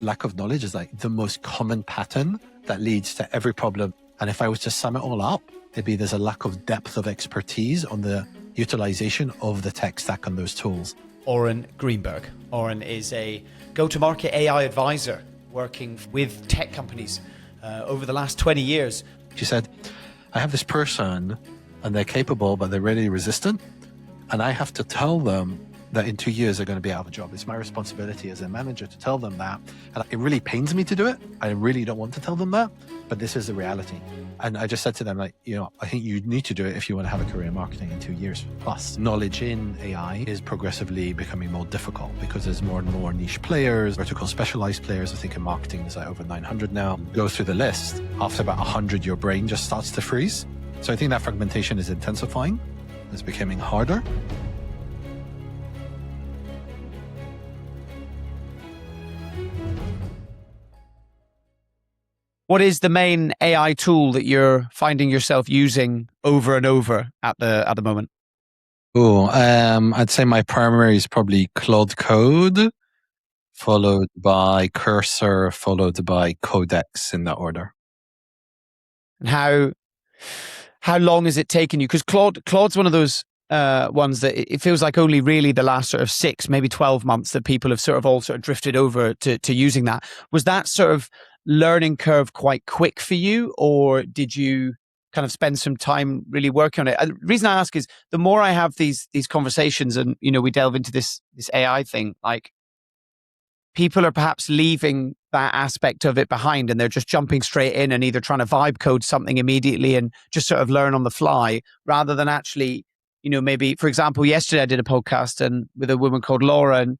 lack of knowledge is like the most common pattern that leads to every problem. And if I was to sum it all up, it'd be there's a lack of depth of expertise on the utilization of the tech stack on those tools. Oren Greenberg. Oren is a go-to-market AI advisor working with tech companies over the last 20 years. She said, I have this person and they're capable, but they're really resistant. And I have to tell them that in 2 years they're going to be out of a job. It's my responsibility as a manager to tell them that. And it really pains me to do it. I really don't want to tell them that, but this is the reality. And I just said to them, like, I think you need to do it if you want to have a career in marketing in 2 years plus. Knowledge in AI is progressively becoming more difficult because there's more and more niche players, vertical specialized players. I think in marketing there's like over 900 now. Go through the list. After about 100, your brain just starts to freeze. So I think that fragmentation is intensifying. It's becoming harder. What is the main AI tool that you're finding yourself using over and over at the moment? I'd say my primary is probably Claude Code, followed by Cursor, followed by Codex in that order. And how long has it taken you? Because Claude's one of those ones that it feels like only really the last sort of 6, maybe 12 months that people have all drifted over to using that. Was that sort of learning curve quite quick for you, or did you kind of spend some time really working on it? The reason I ask is the more I have these conversations and, we delve into this AI thing, like people are perhaps leaving that aspect of it behind and they're just jumping straight in and either trying to vibe code something immediately and just sort of learn on the fly rather than actually, maybe, for example, yesterday I did a podcast and with a woman called Laura, and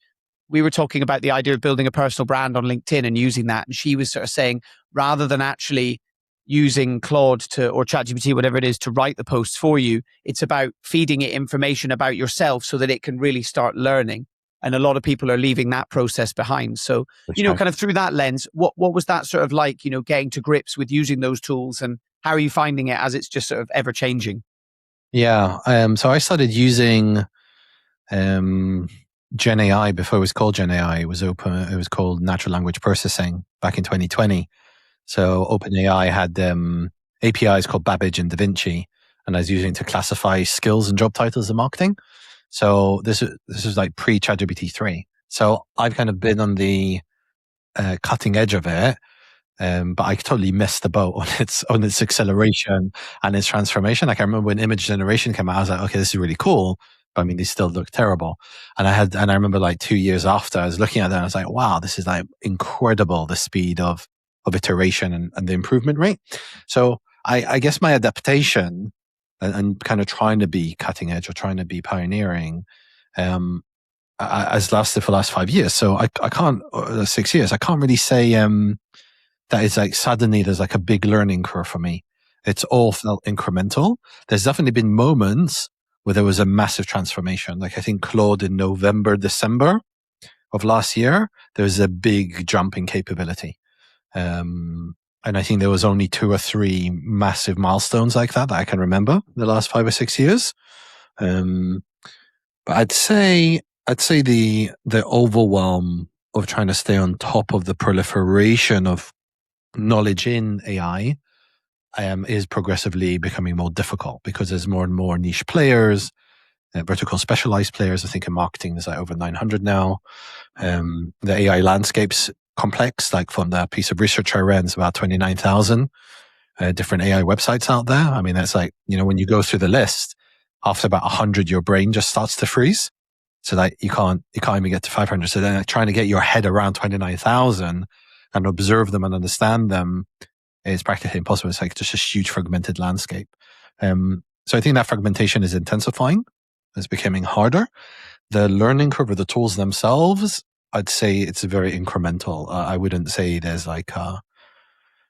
we were talking about the idea of building a personal brand on LinkedIn and using that. And she was sort of saying, rather than actually using Claude or ChatGPT, whatever it is, to write the posts for you, it's about feeding it information about yourself so that it can really start learning. And a lot of people are leaving that process behind. So, kind of through that lens, what was that sort of like, getting to grips with using those tools, and how are you finding it as it's just sort of ever changing? Yeah. So I started using Gen AI before it was called Gen AI. It was called natural language processing back in 2020. So OpenAI had APIs called Babbage and DaVinci, and I was using to classify skills and job titles in marketing. So this is like pre-ChatGPT 3. So I've kind of been on the cutting edge of it, but I totally missed the boat on its acceleration and its transformation. Like I remember when image generation came out, I was like, okay, this is really cool. But I mean, they still look terrible. And I remember like 2 years after I was looking at that and I was like, wow, this is like incredible, the speed of iteration and the improvement rate. So I guess my adaptation and kind of trying to be cutting edge or trying to be pioneering has lasted for the last 5 years. So I can't, 6 years, I can't really say that it's like suddenly there's like a big learning curve for me. It's all felt incremental. There's definitely been moments where there was a massive transformation. Like I think Claude in November, December of last year, there was a big jump in capability. And I think there was only 2 or 3 massive milestones like that I can remember the last 5 or 6 years. But I'd say the overwhelm of trying to stay on top of the proliferation of knowledge in AI is progressively becoming more difficult because there's more and more niche players, vertical specialized players. I think in marketing there's like over 900 now. The AI landscape's complex. Like from the piece of research I read, it's about 29,000 different AI websites out there. I mean, that's like, when you go through the list, after about 100, your brain just starts to freeze. So like you can't even get to 500. So then trying to get your head around 29,000 and observe them and understand them is practically impossible. It's like just a huge fragmented landscape. So I think that fragmentation is intensifying. It's becoming harder. The learning curve of the tools themselves, I'd say it's very incremental. I wouldn't say there's like,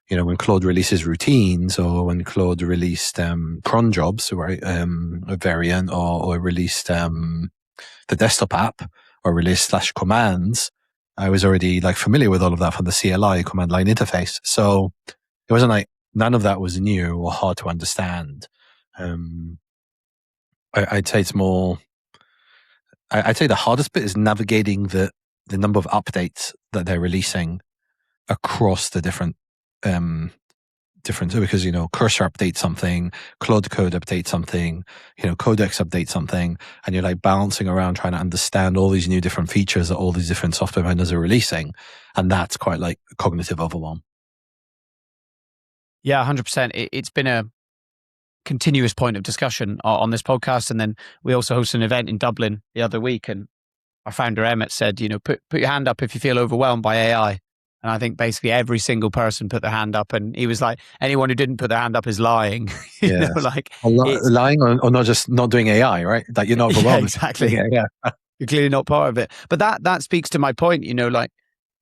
when Claude releases routines or when Claude released cron jobs, right, a variant, or released the desktop app or released /commands, I was already like familiar with all of that from the CLI, command line interface. So it wasn't like none of that was new or hard to understand. I'd say it's more. I'd say the hardest bit is navigating the number of updates that they're releasing across the different because Cursor updates something, Claude Code updates something, Codex updates something, and you're like bouncing around trying to understand all these new different features that all these different software vendors are releasing, and that's quite like cognitive overwhelm. Yeah, 100%. It's been a continuous point of discussion on this podcast, and then we also hosted an event in Dublin the other week, and our founder Emmett said, put your hand up if you feel overwhelmed by AI. And I think basically every single person put their hand up, and he was like, anyone who didn't put their hand up is lying. Yeah, like it's lying or not, just not doing AI, right? That you're not overwhelmed. Yeah, exactly. Yeah. You're clearly not part of it. But that speaks to my point, like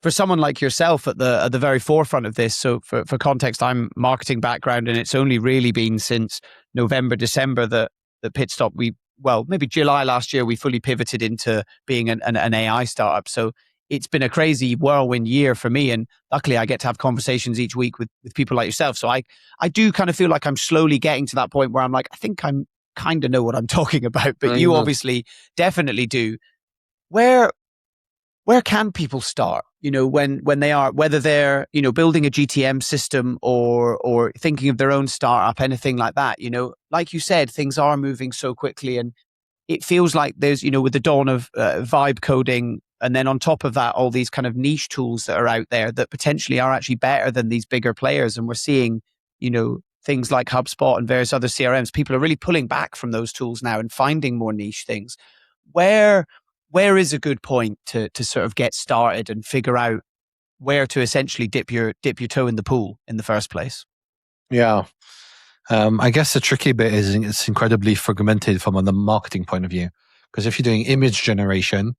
for someone like yourself at the very forefront of this. So for context, I'm marketing background, and it's only really been since November, December that Pit Stop, maybe July last year, we fully pivoted into being an AI startup. So it's been a crazy whirlwind year for me. And luckily I get to have conversations each week with people like yourself. So I do kind of feel like I'm slowly getting to that point where I'm like, I think I'm kind of know what I'm talking about, but you obviously definitely do. Where can people start, when they are, whether they're, building a GTM system or thinking of their own startup, anything like that, like you said, things are moving so quickly, and it feels like there's, with the dawn of vibe coding, and then on top of that, all these kind of niche tools that are out there that potentially are actually better than these bigger players. And we're seeing, things like HubSpot and various other CRMs. People are really pulling back from those tools now and finding more niche things. Where is a good point to sort of get started and figure out where to essentially dip your toe in the pool in the first place? Yeah. I guess the tricky bit is it's incredibly fragmented from the marketing point of view. Because if you're doing image generation,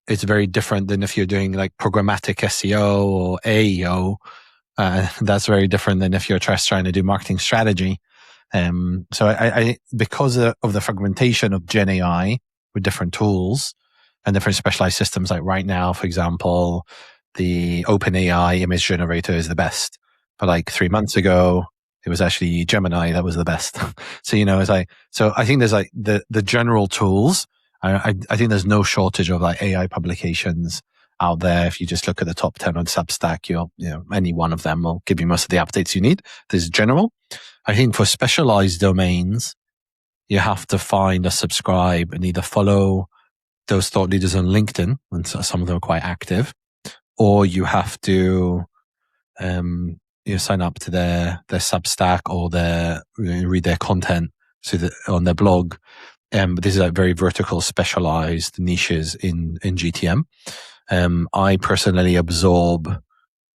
it's very different than if you're doing like programmatic SEO or AEO. That's very different than if you're just trying to do marketing strategy. So I because of the fragmentation of Gen AI with different tools and different specialized systems, like right now, for example, the OpenAI image generator is the best. But like 3 months ago, it was actually Gemini that was the best. So, so I think there's like the general tools. I think there's no shortage of like AI publications out there. If you just look at the top 10 on Substack, any one of them will give you most of the updates you need. There's general. I think for specialized domains, you have to find or subscribe and either follow those thought leaders on LinkedIn, and some of them are quite active, or you have to sign up to their Substack or read their content on their blog. But this is like very vertical, specialized niches in GTM. I personally absorb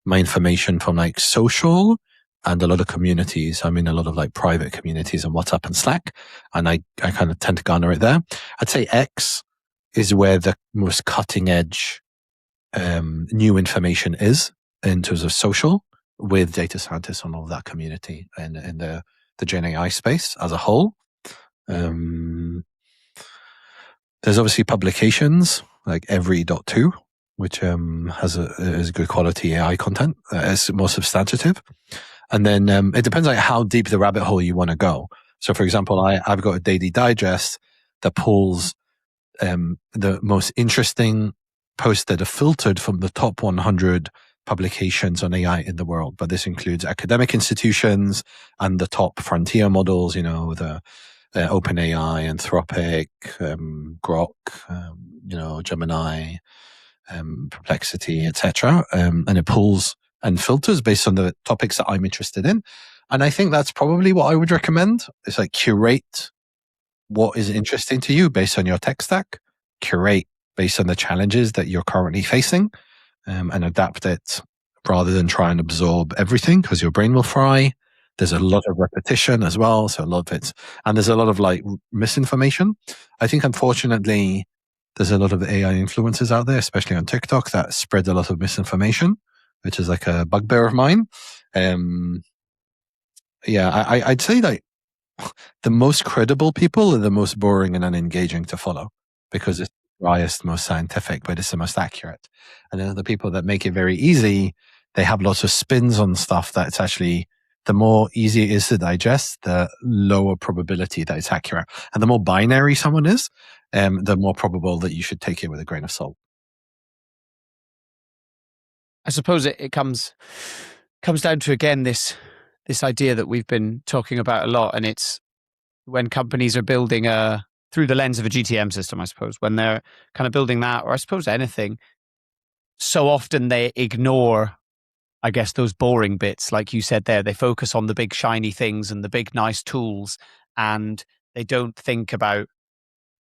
my information from like social and a lot of communities. I'm in a lot of like private communities on WhatsApp and Slack, and I kind of tend to garner it there. I'd say X is where the most cutting edge new information is in terms of social, with data scientists on all of that community and in the Gen AI space as a whole. There's obviously publications like Every.2, which has a good quality AI content. It's more substantive. And then it depends like how deep the rabbit hole you want to go. So for example, I've got a daily digest that pulls the most interesting posts that are filtered from the top 100 publications on AI in the world. But this includes academic institutions and the top frontier models, the OpenAI, Anthropic, Grok, Gemini, Perplexity, etc. And it pulls and filters based on the topics that I'm interested in. And I think that's probably what I would recommend. It's like curate what is interesting to you based on your tech stack, curate based on the challenges that you're currently facing, and adapt it rather than try and absorb everything, because your brain will fry. There's a lot of repetition as well. So a lot of and there's a lot of like misinformation. I think unfortunately, there's a lot of AI influencers out there, especially on TikTok, that spread a lot of misinformation, which is like a bugbear of mine. I'd say like the most credible people are the most boring and unengaging to follow, because it's the driest, most scientific, but it's the most accurate. And then the people that make it very easy, they have lots of spins on stuff that it's actually, the more easy it is to digest, the lower probability that it's accurate. And the more binary someone is, the more probable that you should take it with a grain of salt. I suppose it comes down to, again, this idea that we've been talking about a lot, and it's when companies are building through the lens of a GTM system, I suppose, when they're kind of building that, or I suppose anything, so often they ignore, I guess, those boring bits. Like you said there, they focus on the big shiny things and the big nice tools, and they don't think about,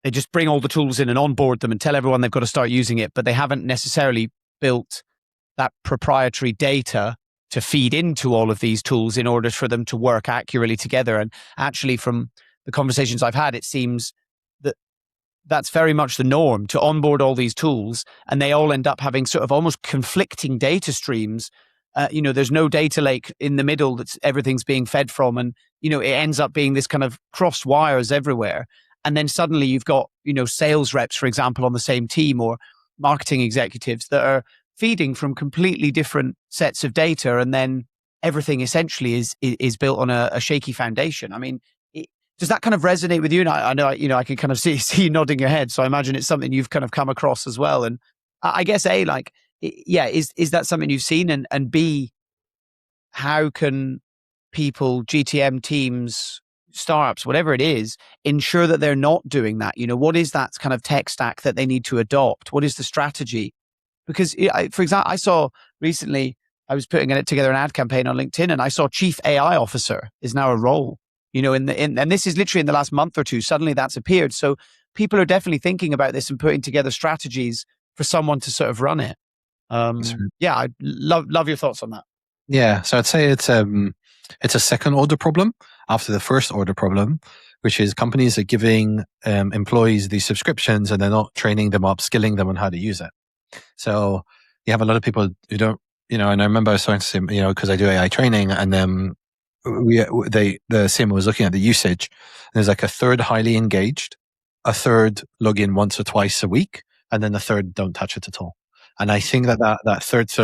they just bring all the tools in and onboard them and tell everyone they've got to start using it, but they haven't necessarily built that proprietary data to feed into all of these tools in order for them to work accurately together. And actually, from the conversations I've had, it seems that that's very much the norm, to onboard all these tools, and they all end up having sort of almost conflicting data streams. There's no data lake in the middle that's everything's being fed from, and it ends up being this kind of cross wires everywhere. And then suddenly you've got sales reps, for example, on the same team, or marketing executives that are feeding from completely different sets of data, and then everything essentially is built on a shaky foundation. I mean, does that kind of resonate with you? And I know, I can kind of see you nodding your head, so I imagine it's something you've kind of come across as well. And I guess is that something you've seen? And B, how can people, GTM teams, startups, whatever it is, ensure that they're not doing that? What is that kind of tech stack that they need to adopt? What is the strategy? Because, for example, I saw recently, I was putting together an ad campaign on LinkedIn, and I saw Chief AI Officer is now a role, and this is literally in the last month or two. Suddenly that's appeared. So people are definitely thinking about this and putting together strategies for someone to sort of run it. Yeah, I'd love your thoughts on that. Yeah, so I'd say it's a second order problem after the first order problem, which is companies are giving employees these subscriptions and they're not training them, upskilling them on how to use it. So you have a lot of people who don't, and I remember I was starting to say, because I do AI training, and then the CMO was looking at the usage. There's like a third highly engaged, a third log in once or twice a week, and then the third don't touch it at all. And I think that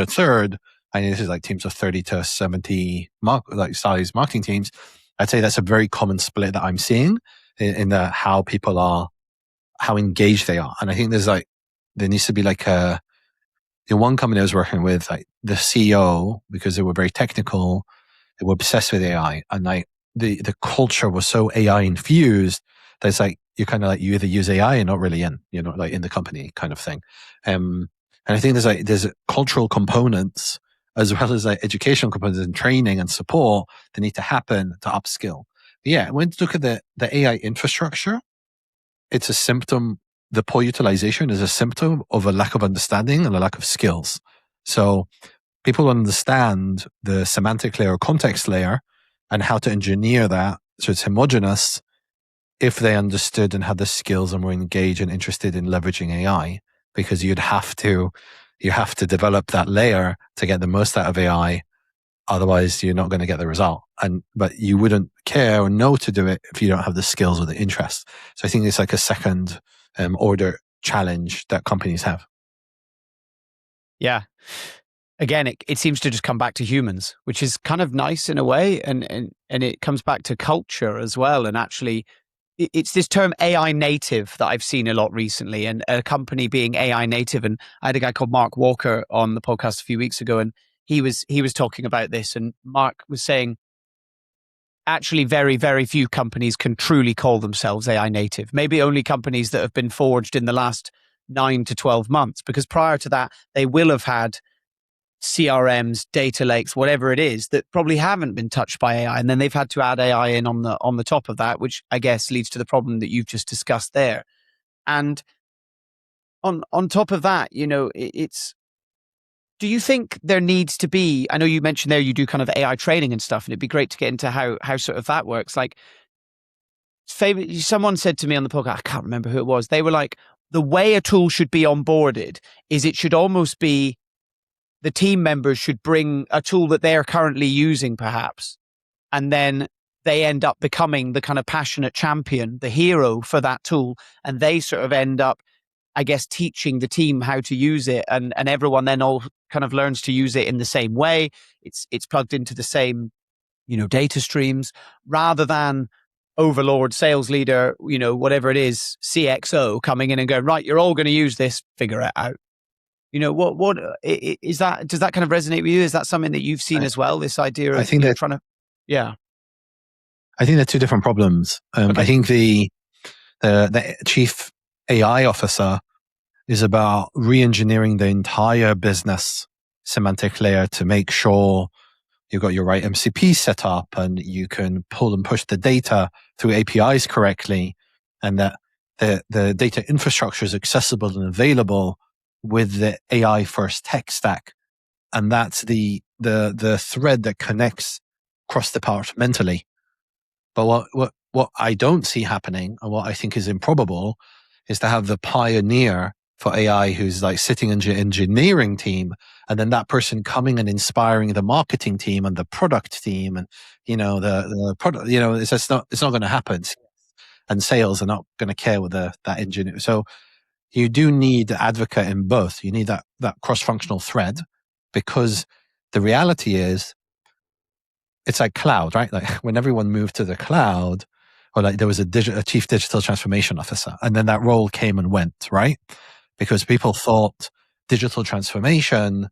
third, I mean, this is like teams of 30 to 70 size marketing teams. I'd say that's a very common split that I'm seeing in how people are, how engaged they are. And I think there needs to be like the one company I was working with, like the CEO, because they were very technical, they were obsessed with AI, and like the culture was so AI infused that it's like you you either use AI or not really in, like in the company kind of thing. And I think there's cultural components as well as like educational components and training and support that need to happen to upskill. But yeah, when you look at the AI infrastructure, it's a symptom. The poor utilization is a symptom of a lack of understanding and a lack of skills. So people understand the semantic layer or context layer and how to engineer that so it's homogeneous if they understood and had the skills and were engaged and interested in leveraging AI, because you have to develop that layer to get the most out of AI. Otherwise, you're not going to get the result. But you wouldn't care or know to do it if you don't have the skills or the interest. So I think it's like a second order challenge that companies have. Yeah. Again, it seems to just come back to humans, which is kind of nice in a way. And it comes back to culture as well. And actually, it's this term AI native that I've seen a lot recently, and a company being AI native. And I had a guy called Mark Walker on the podcast a few weeks ago, and he was talking about this. And Mark was saying, actually, very, very few companies can truly call themselves AI native. Maybe only companies that have been forged in the last 9 to 12 months, because prior to that, they will have had CRMs, data lakes, whatever it is, that probably haven't been touched by AI, and then they've had to add AI in on the top of that, which I guess leads to the problem that you've just discussed there. And on top of that, it's. Do you think there needs to be? I know you mentioned there you do kind of AI training and stuff, and it'd be great to get into how sort of that works. Like, someone said to me on the podcast, I can't remember who it was. They were like, the way a tool should be onboarded is it should almost be, the team members should bring a tool that they're currently using, perhaps, and then they end up becoming the kind of passionate champion, the hero for that tool, and they sort of end up, I guess, teaching the team how to use it, and everyone then all kind of learns to use it in the same way. It's plugged into the same, data streams, rather than overlord, sales leader, whatever it is, CXO coming in and going, right, you're all going to use this, figure it out. What is that? Does that kind of resonate with you? Is that something that you've seen as well? This idea of trying to, yeah. I think they're two different problems. Okay. I think the chief AI officer is about re-engineering the entire business semantic layer to make sure you've got your right MCP set up and you can pull and push the data through APIs correctly, and that the data infrastructure is accessible and available with the AI first tech stack. And that's the thread that connects cross-departmentally. But what I don't see happening, and what I think is improbable, is to have the pioneer for AI who's like sitting in the engineering team, and then that person coming and inspiring the marketing team and the product team, and the product. It's not going to happen. And sales are not going to care with that engineer. So you do need the advocate in both. You need that cross-functional thread, because the reality is, it's like cloud, right? Like when everyone moved to the cloud, or like there was a chief digital transformation officer, and then that role came and went, right? Because people thought digital transformation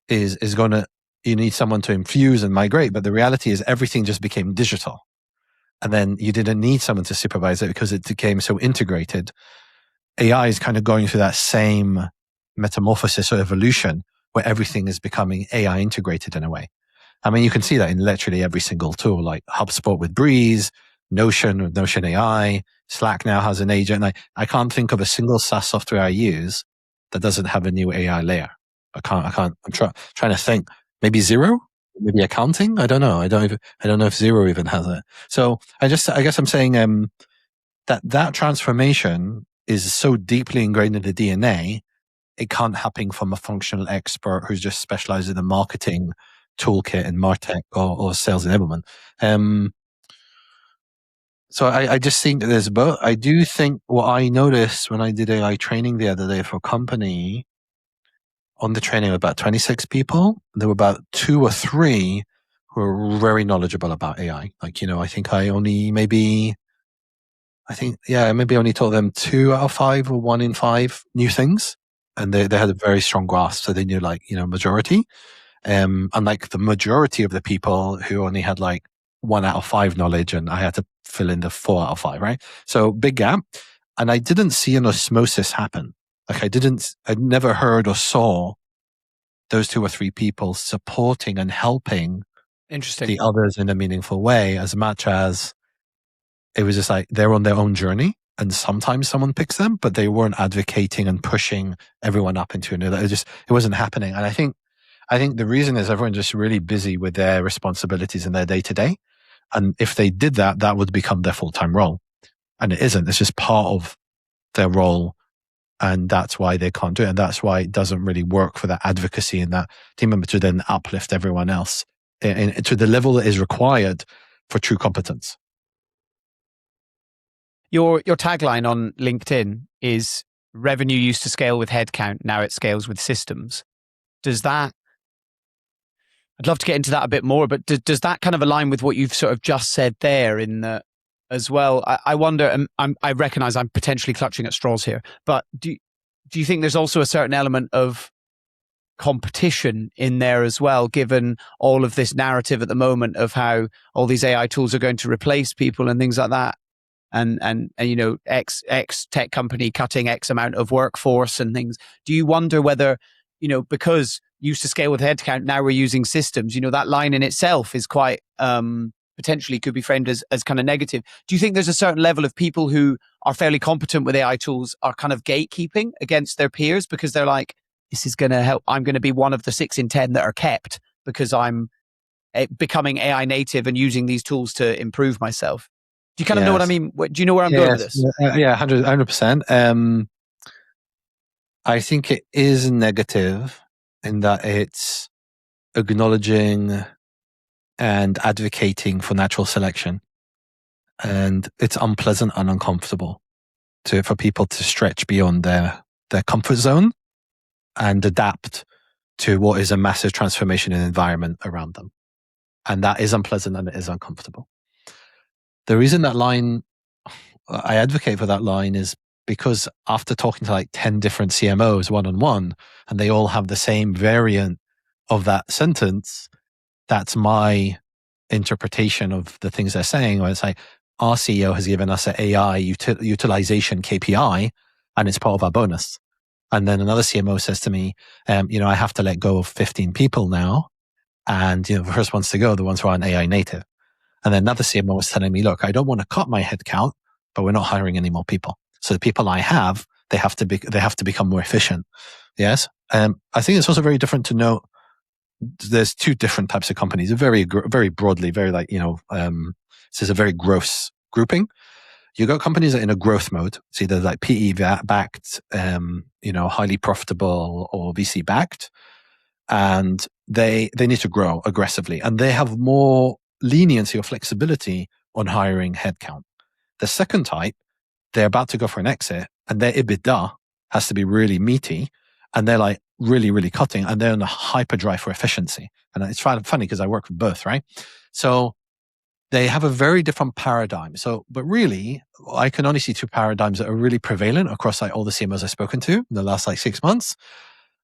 is going to, you need someone to infuse and migrate. But the reality is everything just became digital. And then you didn't need someone to supervise it because it became so integrated. AI is kind of going through that same metamorphosis or evolution where everything is becoming AI integrated in a way. I mean, you can see that in literally every single tool, like HubSpot with Breeze, Notion with Notion AI, Slack now has an agent. I can't think of a single SaaS software I use that doesn't have a new AI layer. I'm trying to think. Maybe Xero? Maybe accounting? I don't know. I don't know if Xero even has it. So I guess I'm saying that transformation is so deeply ingrained in the DNA, it can't happen from a functional expert who's just specialized in the marketing toolkit and MarTech or sales enablement. So I just think that there's both. I do think what I noticed when I did AI training the other day for a company, on the training of about 26 people, there were about 2 or 3 who were very knowledgeable about AI. Like, I think maybe only taught them 2 out of 5 or 1 in 5 new things. And they had a very strong grasp. So they knew majority. Unlike the majority of the people who only had 1 out of 5 knowledge, and I had to fill in the 4 out of 5, right? So big gap. And I didn't see an osmosis happen. I'd never heard or saw those 2 or 3 people supporting and helping the others in a meaningful way, as much as it was just they're on their own journey. And sometimes someone picks them, but they weren't advocating and pushing everyone up into another. It wasn't happening. And I think the reason is everyone's just really busy with their responsibilities in their day to day. And if they did that, that would become their full-time role. And it isn't. It's just part of their role. And that's why they can't do it. And that's why it doesn't really work for that advocacy and that team member to then uplift everyone else to the level that is required for true competence. Your tagline on LinkedIn is revenue used to scale with headcount, now it scales with systems. I'd love to get into that a bit more, but does that kind of align with what you've sort of just said there in the, as well? I wonder, and I recognize I'm potentially clutching at straws here, but do you think there's also a certain element of competition in there as well, given all of this narrative at the moment of how all these AI tools are going to replace people and things like that? And X tech company cutting X amount of workforce and things. Do you wonder whether, because used to scale with headcount, now we're using systems, that line in itself is quite potentially could be framed as kind of negative. Do you think there's a certain level of people who are fairly competent with AI tools are kind of gatekeeping against their peers because they're like, this is going to help, I'm going to be one of the 6 in 10 that are kept because I'm becoming AI native and using these tools to improve myself? Do you kind of know what I mean? Do you know where I'm going with this? Yeah, 100%. I think it is negative in that it's acknowledging and advocating for natural selection. And it's unpleasant and uncomfortable for people to stretch beyond their comfort zone and adapt to what is a massive transformation in the environment around them. And that is unpleasant and it is uncomfortable. The reason that line, I advocate for that line, is because after talking to like 10 different CMOs one-on-one, and they all have the same variant of that sentence, that's my interpretation of the things they're saying, where it's like, our CEO has given us an AI utilization KPI, and it's part of our bonus. And then another CMO says to me, I have to let go of 15 people now. And, the first ones to go, the ones who aren't AI native. And then another CMO was telling me, look, I don't want to cut my headcount, but we're not hiring any more people. So the people I have, they have to become more efficient. Yes. I think it's also very different to note there's two different types of companies, very, very broadly, very like, this is a very gross grouping. You got companies that are in a growth mode. It's either like PE backed, highly profitable, or VC backed. And they need to grow aggressively, and they have more leniency or flexibility on hiring headcount. The second type, they're about to go for an exit, and their EBITDA has to be really meaty, and they're like really, really cutting, and they're on a hyperdrive for efficiency. And it's funny because I work with both, right? So they have a very different paradigm. So, but really, I can only see two paradigms that are really prevalent across like all the CMOs I've spoken to in the last like 6 months.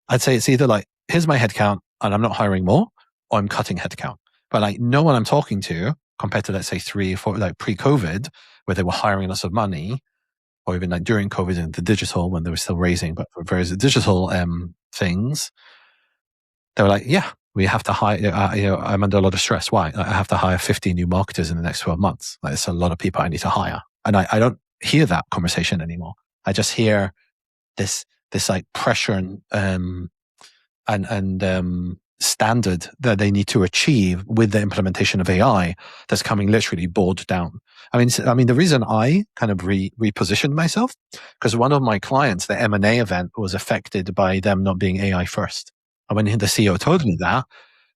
I'd say it's either like, here's my headcount and I'm not hiring more, or I'm cutting headcount. But like no one I'm talking to, compared to let's say 3 or 4, like pre-COVID, where they were hiring lots of money, or even like during COVID and the digital, when they were still raising, but for various digital things, they were like, yeah, we have to hire, I'm under a lot of stress. Why? I have to hire 50 new marketers in the next 12 months. Like, it's a lot of people I need to hire. And I don't hear that conversation anymore. I just hear this like pressure and standard that they need to achieve with the implementation of AI that's coming literally bored down. I mean, the reason I kind of repositioned myself, because one of my clients, the M&A event, was affected by them not being AI first. And when the CEO told me that,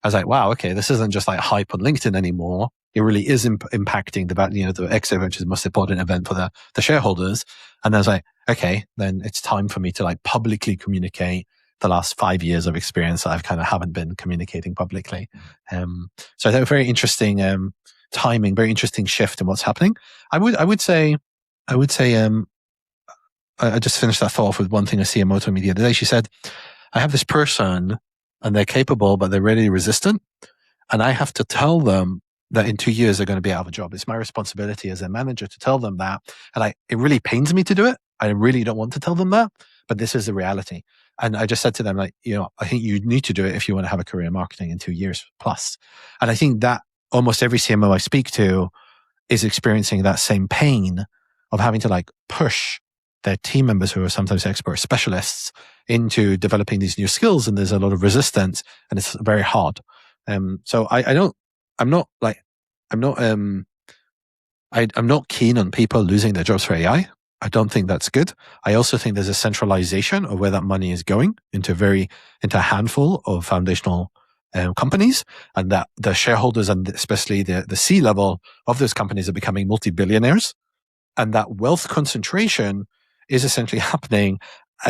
I was like, wow, okay, this isn't just like hype on LinkedIn anymore. It really is impacting the exit, which is the most important event for the shareholders. And I was like, okay, then it's time for me to like publicly communicate the last 5 years of experience that I've kind of haven't been communicating publicly. So I think a very interesting timing, very interesting shift in what's happening. I would say, I just finished that thought off with one thing a CMO told me the other day. She said, I have this person and they're capable, but they're really resistant. And I have to tell them that in 2 years they're going to be out of a job. It's my responsibility as a manager to tell them that. And it really pains me to do it. I really don't want to tell them that, but this is the reality. And I just said to them, like, I think you need to do it if you want to have a career in marketing in 2 years plus. And I think that almost every CMO I speak to is experiencing that same pain of having to like push their team members, who are sometimes expert specialists, into developing these new skills. And there's a lot of resistance, and it's very hard. So I'm not keen on people losing their jobs for AI. I don't think that's good. I also think there's a centralization of where that money is going into a handful of foundational companies, and that the shareholders and especially the C-level of those companies are becoming multi-billionaires, and that wealth concentration is essentially happening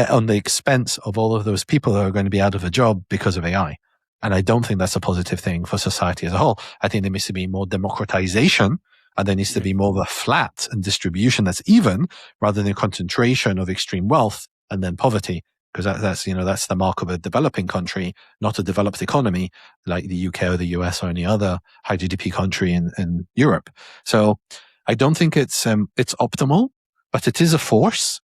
on the expense of all of those people who are going to be out of a job because of AI. And I don't think that's a positive thing for society as a whole. I think there needs to be more democratization, and there needs to be more of a flat and distribution that's even, rather than concentration of extreme wealth and then poverty. Because that's the mark of a developing country, not a developed economy like the UK or the US or any other high GDP country in Europe. So I don't think it's optimal, but it is a force,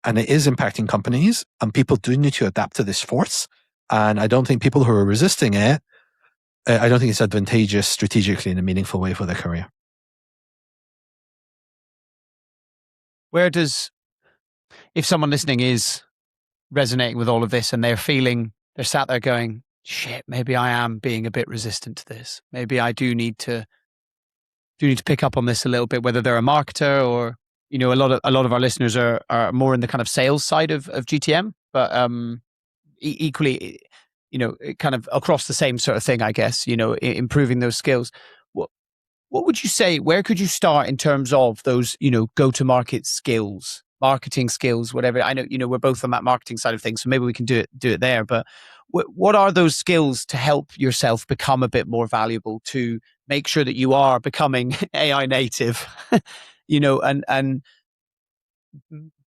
and it is impacting companies, and people do need to adapt to this force. And I don't think people who are resisting it, I don't think it's advantageous strategically in a meaningful way for their career. If someone listening is resonating with all of this and they're sat there going, shit, maybe I am being a bit resistant to this. Maybe I do need to pick up on this a little bit, whether they're a marketer or, a lot of our listeners are more in the kind of sales side of GTM, but equally, kind of across the same sort of thing, I guess, improving those skills. What would you say, where could you start in terms of those, go-to-market skills, marketing skills, whatever? I know, we're both on that marketing side of things, so maybe we can do it there. But what are those skills to help yourself become a bit more valuable, to make sure that you are becoming AI native, and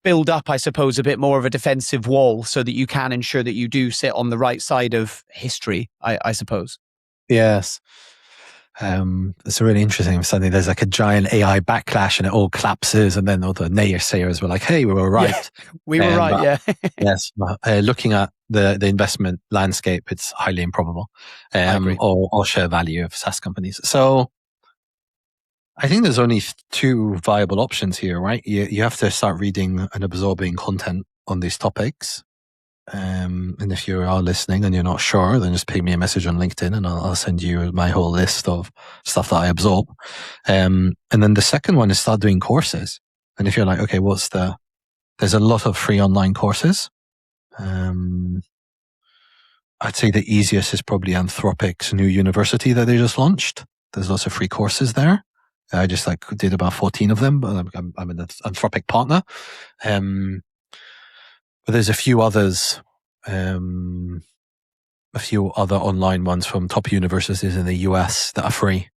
build up, I suppose, a bit more of a defensive wall so that you can ensure that you do sit on the right side of history, I suppose. Yes. It's really interesting. Suddenly there's like a giant AI backlash and it all collapses, and then all the naysayers were like, hey, we were right. Yeah, we were right, yeah. Yes. Looking at the investment landscape, it's highly improbable. I agree. Or share value of SaaS companies. So I think there's only two viable options here, right? You have to start reading and absorbing content on these topics. And if you are listening and you're not sure, then just ping me a message on LinkedIn and I'll send you my whole list of stuff that I absorb. And then the second one is start doing courses. And if you're like, okay, there's a lot of free online courses. I'd say the easiest is probably Anthropic's new university that they just launched. There's lots of free courses there. I just did about 14 of them, but I'm an Anthropic partner. But there's a few others, a few other online ones from top universities in the US that are free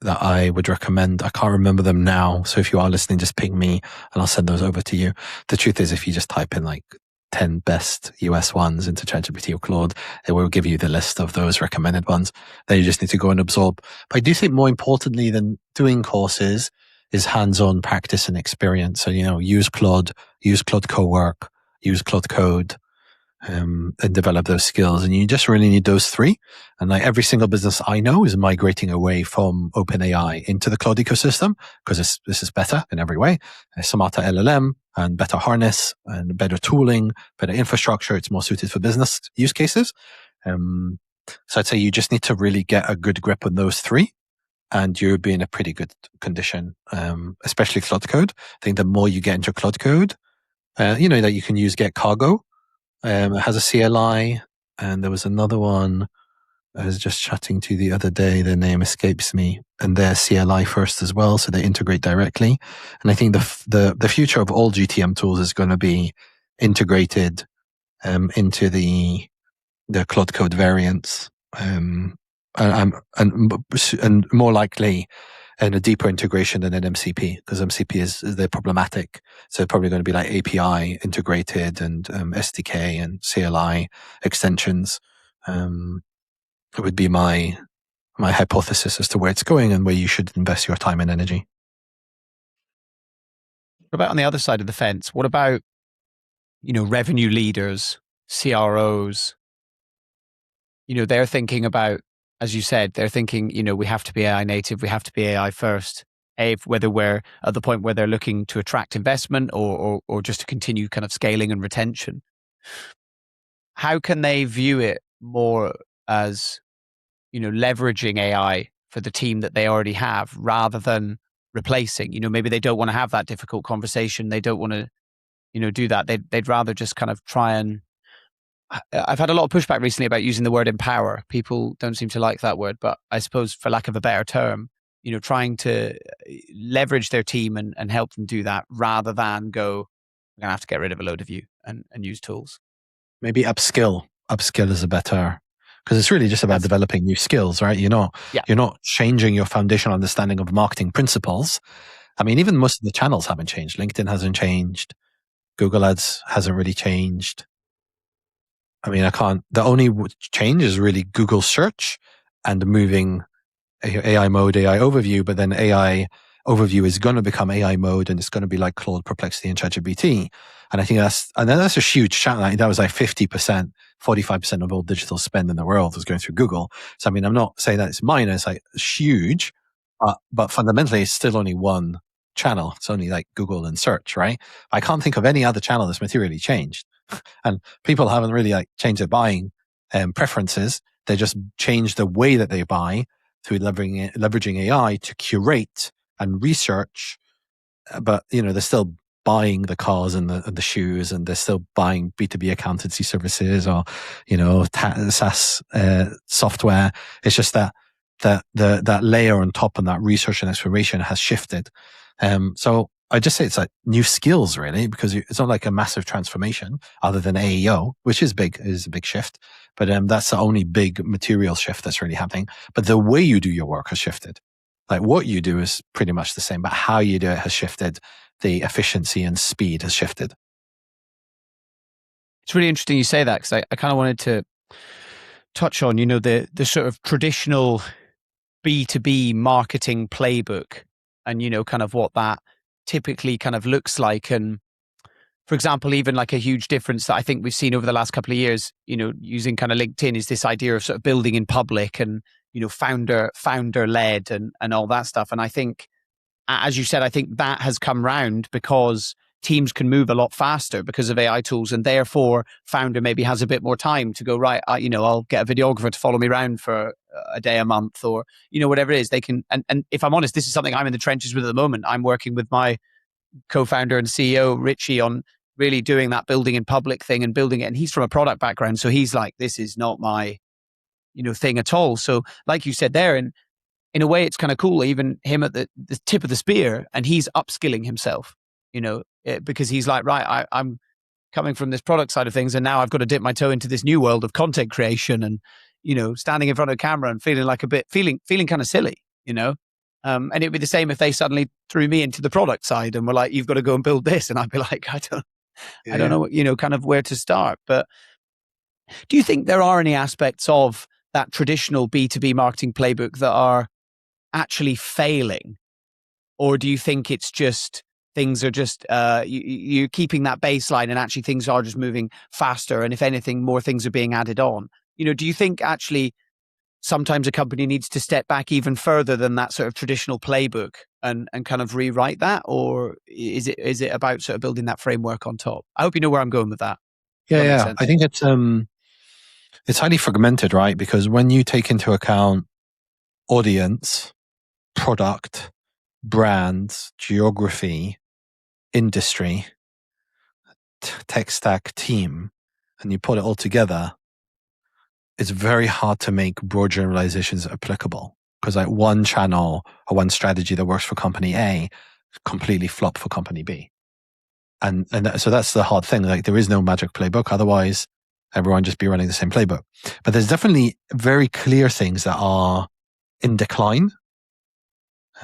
that I would recommend. I can't remember them now. So if you are listening, just ping me and I'll send those over to you. The truth is, if you just type in 10 best US ones into ChatGPT or Claude, it will give you the list of those recommended ones. Then you just need to go and absorb. But I do think more importantly than doing courses is hands-on practice and experience. So, use Claude Cowork, use Claude Code, and develop those skills. And you just really need those three. And every single business I know is migrating away from OpenAI into the Claude ecosystem because this is better in every way. A smarter LLM and better harness and better tooling, better infrastructure. It's more suited for business use cases. So I'd say you just need to really get a good grip on those three. And you'll be in a pretty good condition, especially Claude Code. I think the more you get into Claude Code, that you can use Get Cargo. It has a CLI, and there was another one I was just chatting to the other day. Their name escapes me, and they're CLI first as well, so they integrate directly. And I think the future of all GTM tools is going to be integrated into the Claude Code variants, and more likely and a deeper integration than an MCP, because MCP they're problematic. So probably going to be API integrated and SDK and CLI extensions. It would be my hypothesis as to where it's going and where you should invest your time and energy. What about on the other side of the fence? What about, revenue leaders, CROs? They're thinking about, as you said, they're thinking, we have to be AI native, we have to be AI first, whether we're at the point where they're looking to attract investment or just to continue kind of scaling and retention. How can they view it more as, leveraging AI for the team that they already have rather than replacing? Maybe they don't want to have that difficult conversation. They don't want to, do that. They'd rather just kind of try and I've had a lot of pushback recently about using the word empower. People don't seem to like that word, but I suppose for lack of a better term, trying to leverage their team and help them do that rather than go, we're going to have to get rid of a load of you and use tools. Maybe upskill. Upskill is a better, because it's really just about developing new skills, right? You're not changing your foundational understanding of marketing principles. I mean, even most of the channels haven't changed. LinkedIn hasn't changed. Google Ads hasn't really changed. I mean, the only change is really Google search and moving AI mode, AI overview, but then AI overview is going to become AI mode and it's going to be like Claude, Perplexity, and ChatGPT. And I think that's a huge channel. That was 50%, 45% of all digital spend in the world was going through Google. So, I mean, I'm not saying that it's minor, it's huge, but fundamentally it's still only one channel. It's only Google and search, right? I can't think of any other channel that's materially changed. And people haven't really changed their buying preferences. They just changed the way that they buy through leveraging AI to curate and research. But they're still buying the cars and the shoes, and they're still buying B2B accountancy services or SaaS software. It's just that that layer on top and that research and exploration has shifted. So I just say it's new skills really, because it's not a massive transformation other than AEO, which is a big shift. But that's the only big material shift that's really happening. But the way you do your work has shifted. What you do is pretty much the same, but how you do it has shifted. the efficiency and speed has shifted. It's really interesting you say that, because I kind of wanted to touch on, the sort of traditional B2B marketing playbook and, kind of what that typically kind of looks like. And for example, even like a huge difference that I think we've seen over the last couple of years, using kind of LinkedIn, is this idea of sort of building in public and, founder led and all that stuff. And I think, as you said, I think that has come round because teams can move a lot faster because of AI tools, and therefore founder maybe has a bit more time to go, right, I'll get a videographer to follow me around for a day a month, or, whatever it is they can. And if I'm honest, this is something I'm in the trenches with at the moment. I'm working with my co-founder and CEO, Richie, on really doing that building in public thing and building it. And he's from a product background. So he's like, this is not my, thing at all. So like you said there, and in a way, it's kind of cool, even him at the tip of the spear, and he's upskilling himself, because he's like, right, I'm coming from this product side of things, and now I've got to dip my toe into this new world of content creation and, standing in front of a camera and feeling like feeling kind of silly, and it'd be the same if they suddenly threw me into the product side and were like, you've got to go and build this. And I'd be like, I don't know, kind of where to start. But do you think there are any aspects of that traditional B2B marketing playbook that are actually failing? Or do you think it's just things are just you're keeping that baseline, and actually things are just moving faster, and if anything, more things are being added on? Do you think actually sometimes a company needs to step back even further than that sort of traditional playbook and kind of rewrite that? Or is it about sort of building that framework on top? I hope you know where I'm going with that. Yeah. I think it's highly fragmented, right? Because when you take into account audience, product, brand, geography, industry, tech stack, team, and you put it all together, it's very hard to make broad generalizations applicable, because like one channel or one strategy that works for company A completely flop for company B. And so that's the hard thing. Like, there is no magic playbook. Otherwise, everyone just be running the same playbook. But there's definitely very clear things that are in decline.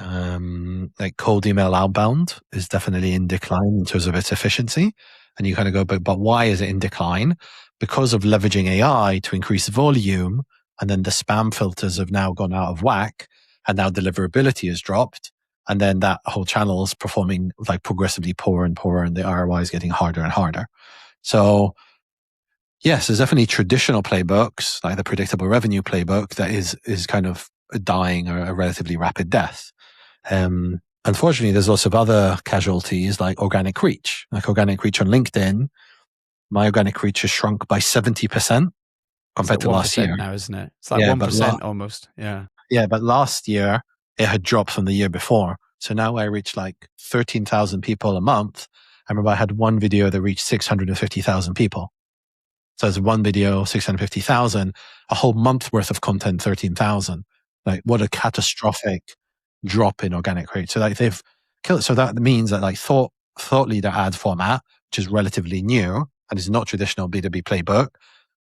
Like cold email outbound is definitely in decline in terms of its efficiency. And you kind of go, but why is it in decline? Because of leveraging AI to increase volume, and then the spam filters have now gone out of whack, and now deliverability has dropped. And then that whole channel is performing like progressively poorer and poorer, and the ROI is getting harder and harder. So yes, there's definitely traditional playbooks, like the predictable revenue playbook, that is kind of dying a relatively rapid death. Unfortunately, there's lots of other casualties, like organic reach. Like organic reach on LinkedIn, my organic reach has shrunk by 70% compared to last year. Now, isn't it? It's like 1% almost. Yeah. Yeah, but last year it had dropped from the year before. So now I reach like 13,000 people a month. I remember I had one video that reached 650,000 people. So it's one video, 650,000, a whole month worth of content, 13,000. Like, what a catastrophic drop in organic reach. So like they've killed. So that means that like thought leader ad format, which is relatively new and is not traditional B2B playbook,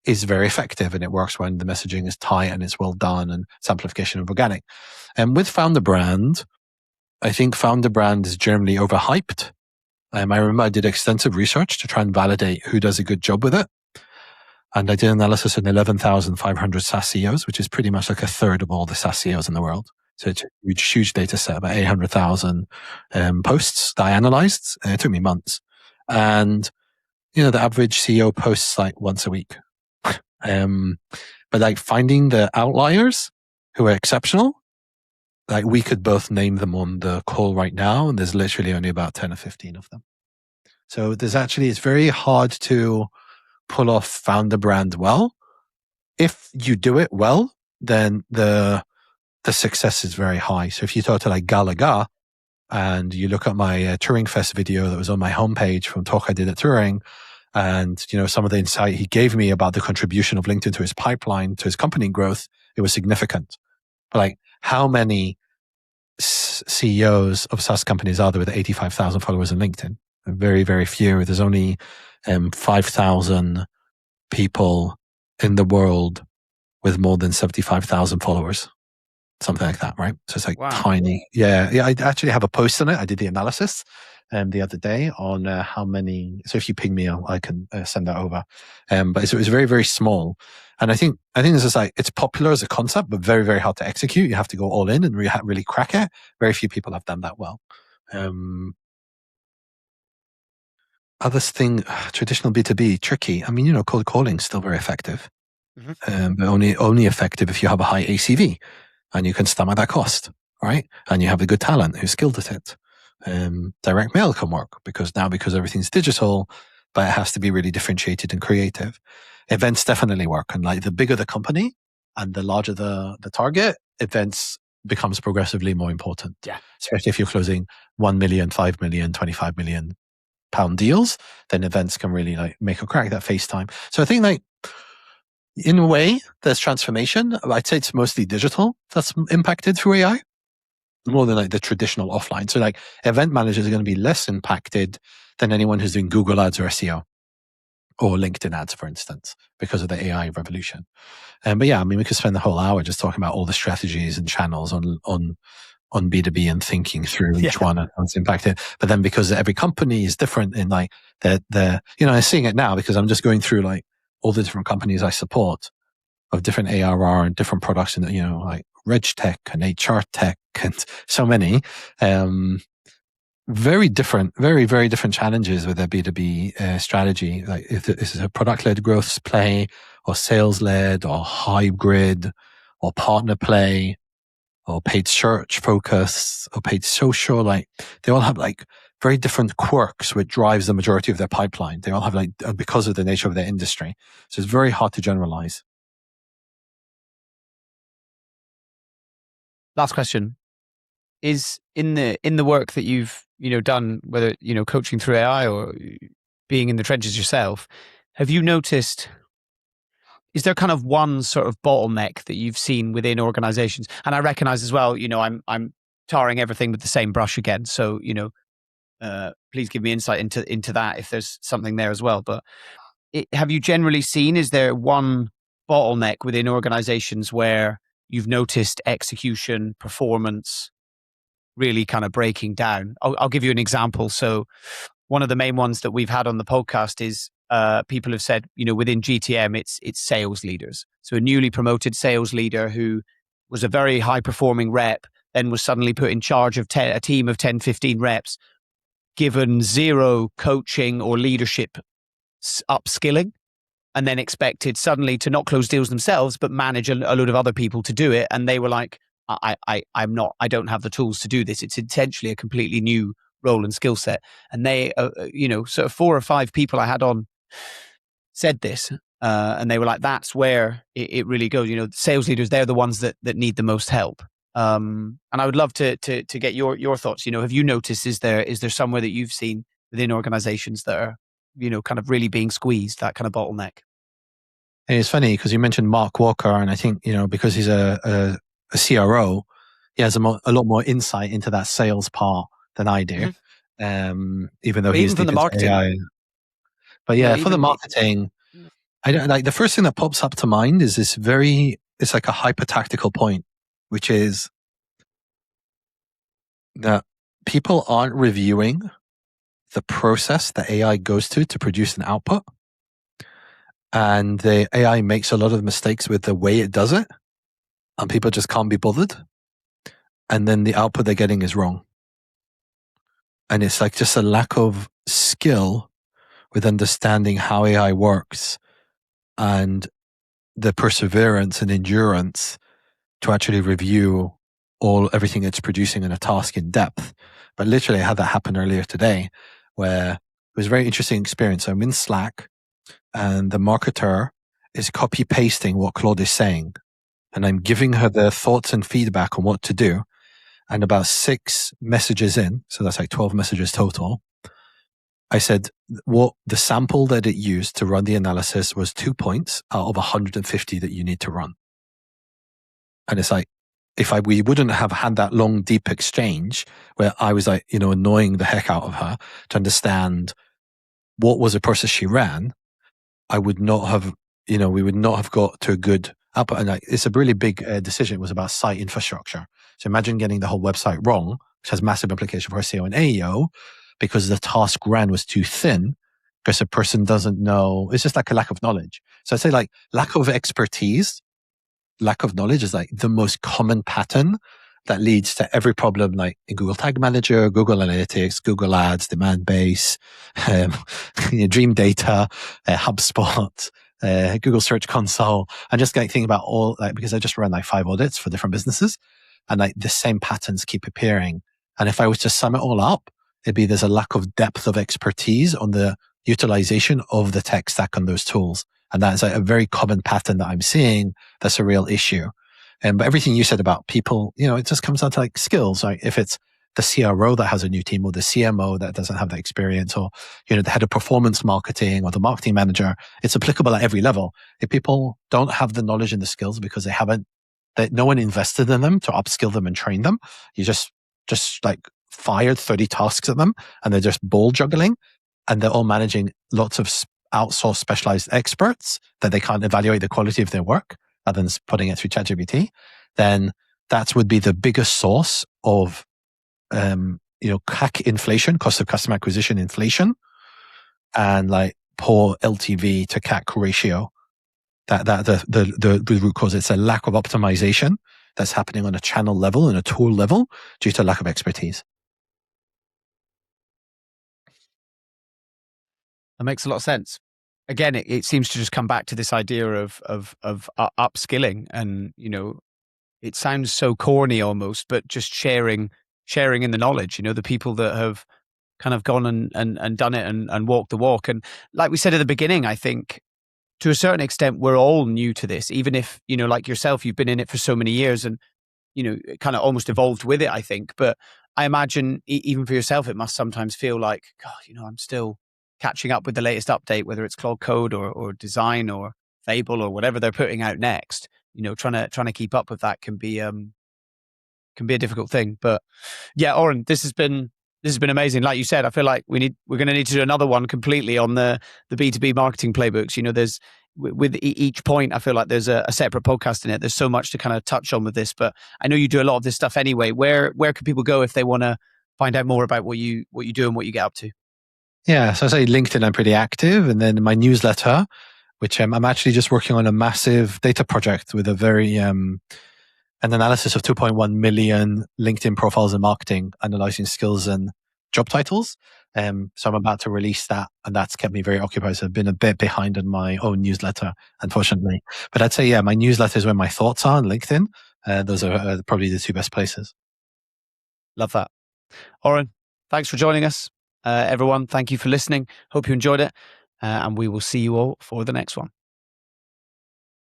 is very effective, and it works when the messaging is tight and it's well done and it's amplification of organic. And with founder brand, I think founder brand is generally overhyped. I remember I did extensive research to try and validate who does a good job with it. And I did analysis on 11,500 SaaS CEOs, which is pretty much like a third of all the SaaS CEOs in the world. So it's a huge data set, about 800,000 posts that I analyzed. It took me months. And, the average CEO posts like once a week. But like finding the outliers who are exceptional, like we could both name them on the call right now, and there's literally only about 10 or 15 of them. So it's very hard to pull off founder brand well. If you do it well, then the success is very high. So if you talk to like Gallagher and you look at my Turing Fest video that was on my homepage from talk I did at Turing, and some of the insight he gave me about the contribution of LinkedIn to his pipeline, to his company growth, it was significant. But like, how many CEOs of SaaS companies are there with 85,000 followers on LinkedIn? Very, very few. There's only 5,000 people in the world with more than 75,000 followers. something like that, right? So it's like Wow. tiny. Yeah. I actually have a post on it. I did the analysis the other day on how many. So if you ping me, I can send that over. But it was very, very small. And I think this is like, it's popular as a concept, but very, very hard to execute. You have to go all in and really crack it. Very few people have done that well. Other thing, traditional B2B, tricky. I mean, cold calling is still very effective, but only effective if you have a high ACV and you can stomach that cost, right? And you have a good talent who's skilled at it. Direct mail can work because everything's digital, but it has to be really differentiated and creative. Events definitely work. And like the bigger the company and the larger the target, events becomes progressively more important. Yeah. Especially if you're closing 1 million, 5 million, 25 million pound deals, then events can really like make or crack that FaceTime. So I think like in a way there's transformation. I'd say it's mostly digital that's impacted through AI more than like the traditional offline. So like event managers are going to be less impacted than anyone who's doing Google ads or SEO or LinkedIn ads, for instance, because of the AI revolution. But yeah, I mean, we could spend the whole hour just talking about all the strategies and channels on B2B and thinking through each one and how it's impacted. But then because every company is different in like I'm seeing it now because I'm just going through like all the different companies I support of different ARR and different products and, like Reg Tech and HR Tech and so many, very different, very, very different challenges with their B2B strategy. Like if this is a product-led growth play or sales-led or hybrid or partner play, or paid search focus or paid social, like they all have like very different quirks which drives the majority of their pipeline. They all have like, because of the nature of their industry. So it's very hard to generalize. Last question is in the work that you've, done, whether, coaching through AI or being in the trenches yourself, have you noticed, is there kind of one sort of bottleneck that you've seen within organizations? And I recognize as well, I'm tarring everything with the same brush again. So, please give me insight into that if there's something there as well. But have you generally seen, is there one bottleneck within organizations where you've noticed execution, performance really kind of breaking down? I'll give you an example. So one of the main ones that we've had on the podcast is people have said, within GTM, it's sales leaders. So a newly promoted sales leader who was a very high performing rep, then was suddenly put in charge of a team of 10, 15 reps, given zero coaching or leadership upskilling, and then expected suddenly to not close deals themselves, but manage a load of other people to do it. And they were like, I don't have the tools to do this. It's intentionally a completely new role and skill set. And they, sort of 4 or 5 people I had on said this, and they were like, that's where it really goes. Sales leaders, they're the ones that need the most help. And I would love to get your thoughts. Have you noticed, is there somewhere that you've seen within organizations that are, kind of really being squeezed, that kind of bottleneck? And it's funny because you mentioned Mark Walker, and I think, because he's a CRO, he has a lot more insight into that sales part than I do. Even though But he's even from the marketing. AI. But yeah, for the marketing, I don't like the first thing that pops up to mind is it's like a hyper tactical point, which is that people aren't reviewing the process that AI goes to produce an output. And the AI makes a lot of mistakes with the way it does it. And people just can't be bothered. And then the output they're getting is wrong. And it's like just a lack of skill with understanding how AI works and the perseverance and endurance to actually review everything it's producing in a task in depth. But literally I had that happen earlier today where it was a very interesting experience. I'm in Slack and the marketer is copy pasting what Claude is saying. And I'm giving her the thoughts and feedback on what to do. And about 6 messages in, so that's like 12 messages total, I said, what the sample that it used to run the analysis was 2 points out of 150 that you need to run. And it's like, we wouldn't have had that long, deep exchange where I was like, annoying the heck out of her to understand what was the process she ran, I would not have, we would not have got to a good And like, it's a really big decision. It was about site infrastructure. So imagine getting the whole website wrong, which has massive implication for SEO and AEO, because the task ran was too thin, because a person doesn't know. It's just like a lack of knowledge. So I'd say like lack of expertise, lack of knowledge is like the most common pattern that leads to every problem, like in Google Tag Manager, Google Analytics, Google Ads, Demand Base, Dream Data, HubSpot, Google Search Console. And just like thinking about all, like, because I just ran like 5 audits for different businesses, and like the same patterns keep appearing. And if I was to sum it all up, it'd be there's a lack of depth of expertise on the utilization of the tech stack on those tools. And that is like a very common pattern that I'm seeing. That's a real issue. But everything you said about people, it just comes down to like skills. Like if it's the CRO that has a new team, or the CMO that doesn't have that experience, or, the head of performance marketing or the marketing manager, it's applicable at every level. If people don't have the knowledge and the skills because that no one invested in them to upskill them and train them, you just like fired 30 tasks at them, and they're just ball juggling, and they're all managing lots of outsourced specialized experts that they can't evaluate the quality of their work other than putting it through ChatGPT, then that would be the biggest source of, CAC inflation, cost of customer acquisition inflation, and like poor LTV to CAC ratio. That the root cause, it's a lack of optimization that's happening on a channel level and a tool level due to lack of expertise. That makes a lot of sense. Again, it seems to just come back to this idea of upskilling, and it sounds so corny almost, but just sharing in the knowledge. The people that have kind of gone and done it and walked the walk. And like we said at the beginning, I think to a certain extent we're all new to this, even if like yourself, you've been in it for so many years, and kind of almost evolved with it, I think. But I imagine even for yourself, it must sometimes feel like, God, I'm still catching up with the latest update, whether it's Claude Code or Design or Fable or whatever they're putting out next. Trying to keep up with that can be a difficult thing. But yeah, Oren, this has been amazing. Like you said, I feel like we're going to need to do another one completely on the B2B marketing playbooks. There's with each point, I feel like there's a separate podcast in it. There's so much to kind of touch on with this, but I know you do a lot of this stuff anyway. Where can people go if they want to find out more about what you do and what you get up to? Yeah, so I say LinkedIn, I'm pretty active, and then my newsletter, which I'm actually just working on a massive data project with a very an analysis of 2.1 million LinkedIn profiles in marketing, analyzing skills and job titles. So I'm about to release that, and that's kept me very occupied. So I've been a bit behind on my own newsletter, unfortunately. But I'd say, my newsletter is where my thoughts are on LinkedIn. Those are probably the 2 best places. Love that. Oren, thanks for joining us. Everyone, thank you for listening. Hope you enjoyed it. And we will see you all for the next one.